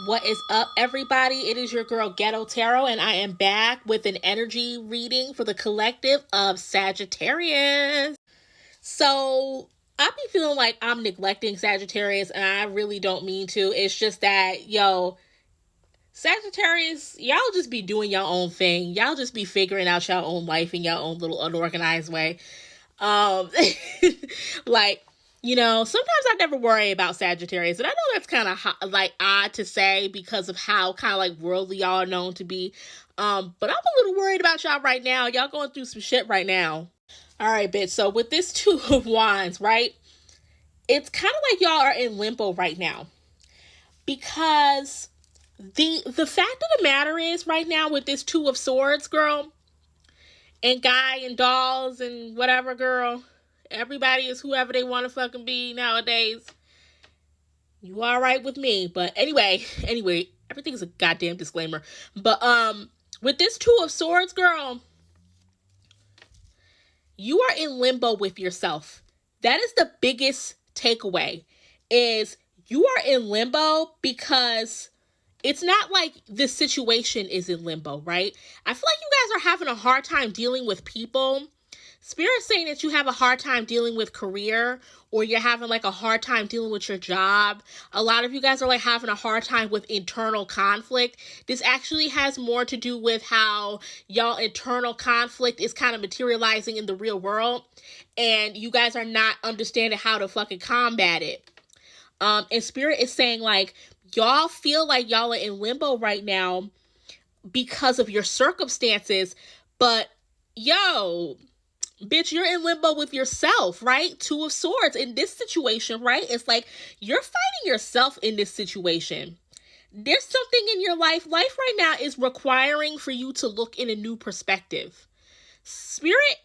What is up, everybody? It is your girl Ghetto Tarot, and I am back with an energy reading for the collective of Sagittarius. So, I be feeling like I'm neglecting Sagittarius, and I really don't mean to. It's just that, Sagittarius, y'all just be doing your own thing. Y'all just be figuring out your own life in your own little unorganized way. Um, like, sometimes I never worry about Sagittarius, and I know that's kind of odd to say because of how kind of like worldly y'all are known to be. But I'm a little worried about y'all right now. Y'all going through some shit right now. All right, bitch. So with this Two of Wands, right? It's kind of like y'all are in limbo right now because the fact of the matter is right now with this Two of Swords, girl, and guy and dolls and whatever, girl. Everybody is whoever they want to fucking be nowadays. You all right with me? But anyway, everything's a goddamn disclaimer. But with this Two of Swords, girl, you are in limbo with yourself. That is the biggest takeaway. Is you are in limbo because it's not like the situation is in limbo, right? I feel like you guys are having a hard time dealing with people. Spirit's saying that you have a hard time dealing with career, or you're having like a hard time dealing with your job. A lot of you guys are like having a hard time with internal conflict. This actually has more to do with how y'all internal conflict is kind of materializing in the real world, and you guys are not understanding how to fucking combat it. And Spirit is saying like, y'all feel like y'all are in limbo right now because of your circumstances, but bitch, you're in limbo with yourself, right? Two of Swords in this situation, right? It's like you're fighting yourself in this situation. There's something in your life. Life right now is requiring for you to look in a new perspective. Spirit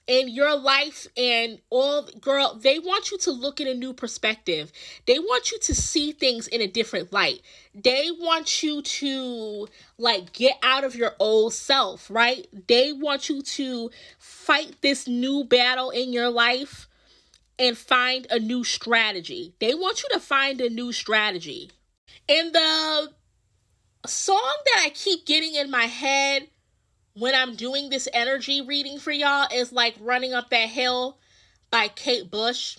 in your life and all, girl, they want you to look in a new perspective. They want you to see things in a different light. They want you to like get out of your old self, right? They want you to fight this new battle in your life and find a new strategy. They want you to find a new strategy. And the song that I keep getting in my head when I'm doing this energy reading for y'all is like Running Up That Hill by Kate Bush.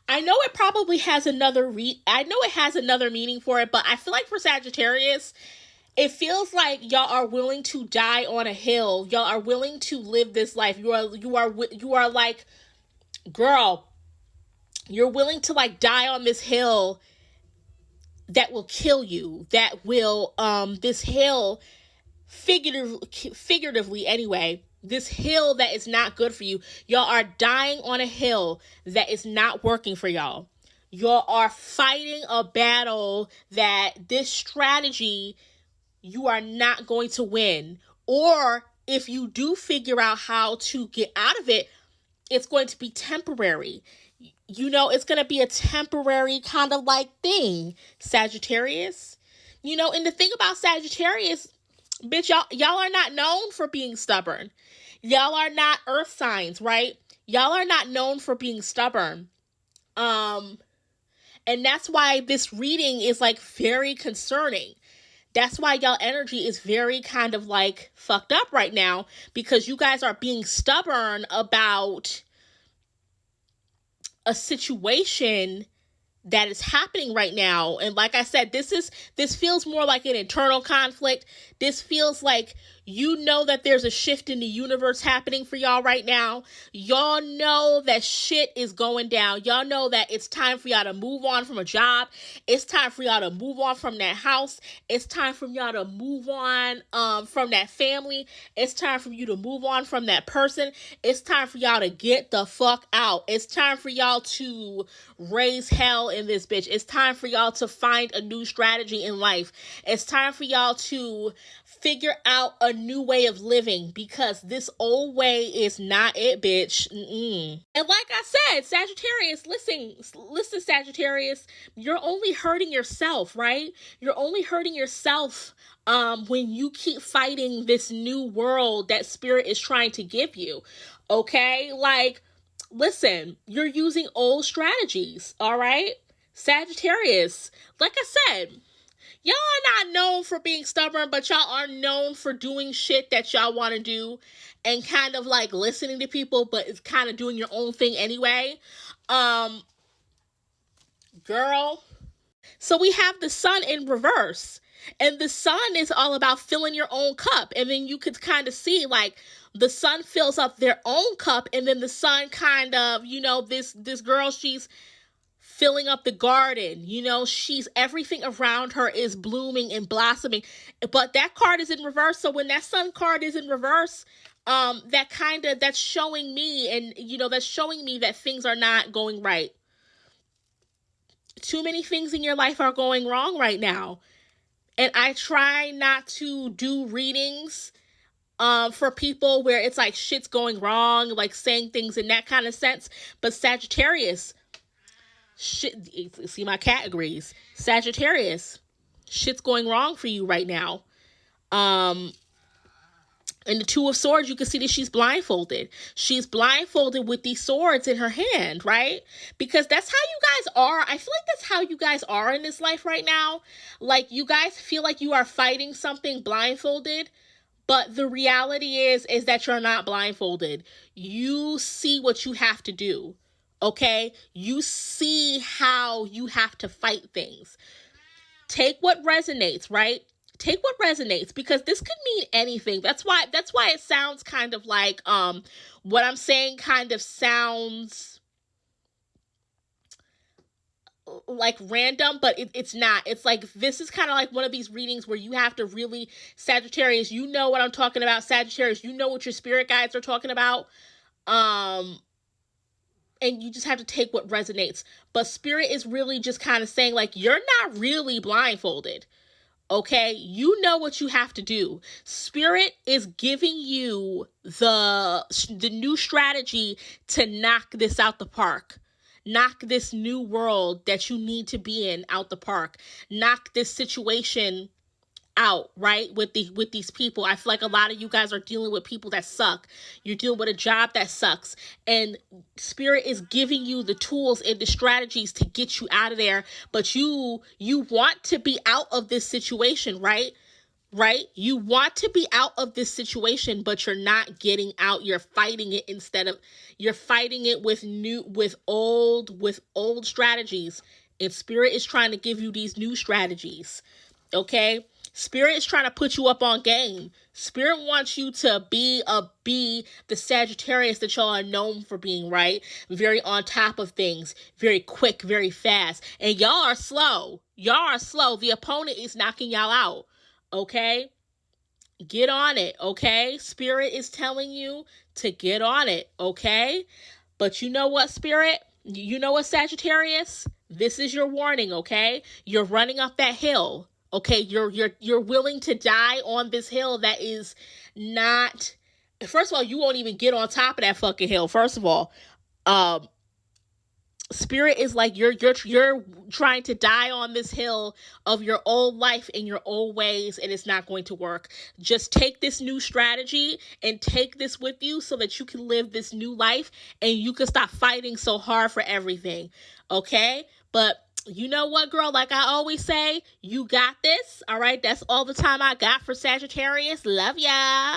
I know it probably has another meaning for it, but I feel like for Sagittarius, it feels like y'all are willing to die on a hill. Y'all are willing to live this life. You are like, girl, you're willing to like die on this hill that will kill you. That will this hill figuratively anyway, this hill that is not good for you. Y'all are dying on a hill that is not working for y'all. Y'all are fighting a battle that this strategy you are not going to win. Or if you do figure out how to get out of it, it's going to be temporary. It's going to be a temporary kind of like thing, Sagittarius. And the thing about Sagittarius, bitch, y'all are not known for being stubborn. Y'all are not earth signs, right? Y'all are not known for being stubborn. And that's why this reading is like very concerning. That's why y'all energy is very kind of like fucked up right now, because you guys are being stubborn about a situation that is happening right now. And like I said, this feels more like an internal conflict. This feels like that there's a shift in the universe happening for y'all right now. Y'all know that shit is going down. Y'all know that it's time for y'all to move on from a job. It's time for y'all to move on from that house. It's time for y'all to move on from that family. It's time for you to move on from that person. It's time for y'all to get the fuck out. It's time for y'all to raise hell in this bitch. It's time for y'all to find a new strategy in life. It's time for y'all to figure out a new way of living, because this old way is not it, bitch. And like I said, Sagittarius, listen, Sagittarius, you're only hurting yourself, right? You're only hurting yourself when you keep fighting this new world that Spirit is trying to give you. Okay? Like, listen, you're using old strategies, all right? Sagittarius, like I said, Y'all are not known for being stubborn, but y'all are known for doing shit that y'all want to do and kind of like listening to people, but it's kind of doing your own thing anyway. Um, Girl. So we have the sun in reverse. And the sun is all about filling your own cup. And then you could kind of see like the sun fills up their own cup, and then the sun kind of, this girl, she's filling up the garden. She's everything around her is blooming and blossoming. But that card is in reverse. So when that sun card is in reverse, that's showing me, and that's showing me that things are not going right. Too many things in your life are going wrong right now. And I try not to do readings for people where it's like shit's going wrong, like saying things in that kind of sense. But Sagittarius, shit, see, my cat agrees. Sagittarius, shit's going wrong for you right now. In the Two of Swords, you can see that she's blindfolded. She's blindfolded with these swords in her hand, right? Because that's how you guys are. I feel like that's how you guys are in this life right now. Like, you guys feel like you are fighting something blindfolded, but the reality is that you're not blindfolded. You see what you have to do, okay? You see how you have to fight things. Take what resonates, right? Take what resonates, because this could mean anything. That's why it sounds kind of like what I'm saying kind of sounds like random, but it's not. It's like, this is kind of like one of these readings where you have to really, Sagittarius, you know what I'm talking about. Sagittarius, you know what your spirit guides are talking about. And you just have to take what resonates. But spirit is really just kind of saying like, you're not really blindfolded. Okay, you know what you have to do. Spirit is giving you the new strategy to knock this out the park. Knock this new world that you need to be in out the park. Knock this situation out, right? With these people. I feel like a lot of you guys are dealing with people that suck. You're dealing with a job that sucks. And spirit is giving you the tools and the strategies to get you out of there. But you want to be out of this situation, right? Right? You want to be out of this situation, but you're not getting out. You're fighting it you're fighting it with old strategies. And spirit is trying to give you these new strategies. Okay? Spirit is trying to put you up on game. Spirit wants you to be the Sagittarius that y'all are known for being, right? Very on top of things, very quick, very fast. And y'all are slow. The opponent is knocking y'all out. Okay? Get on it, okay? Spirit is telling you to get on it, okay? But you know what, Spirit? You know what, Sagittarius? This is your warning, okay? You're running up that hill. Okay, you're willing to die on this hill that is not. First of all, you won't even get on top of that fucking hill. First of all, spirit is like you're trying to die on this hill of your old life and your old ways, and it's not going to work. Just take this new strategy and take this with you so that you can live this new life and you can stop fighting so hard for everything. Okay, but. You know what, girl? Like I always say, you got this. All right. That's all the time I got for Sagittarius. Love ya.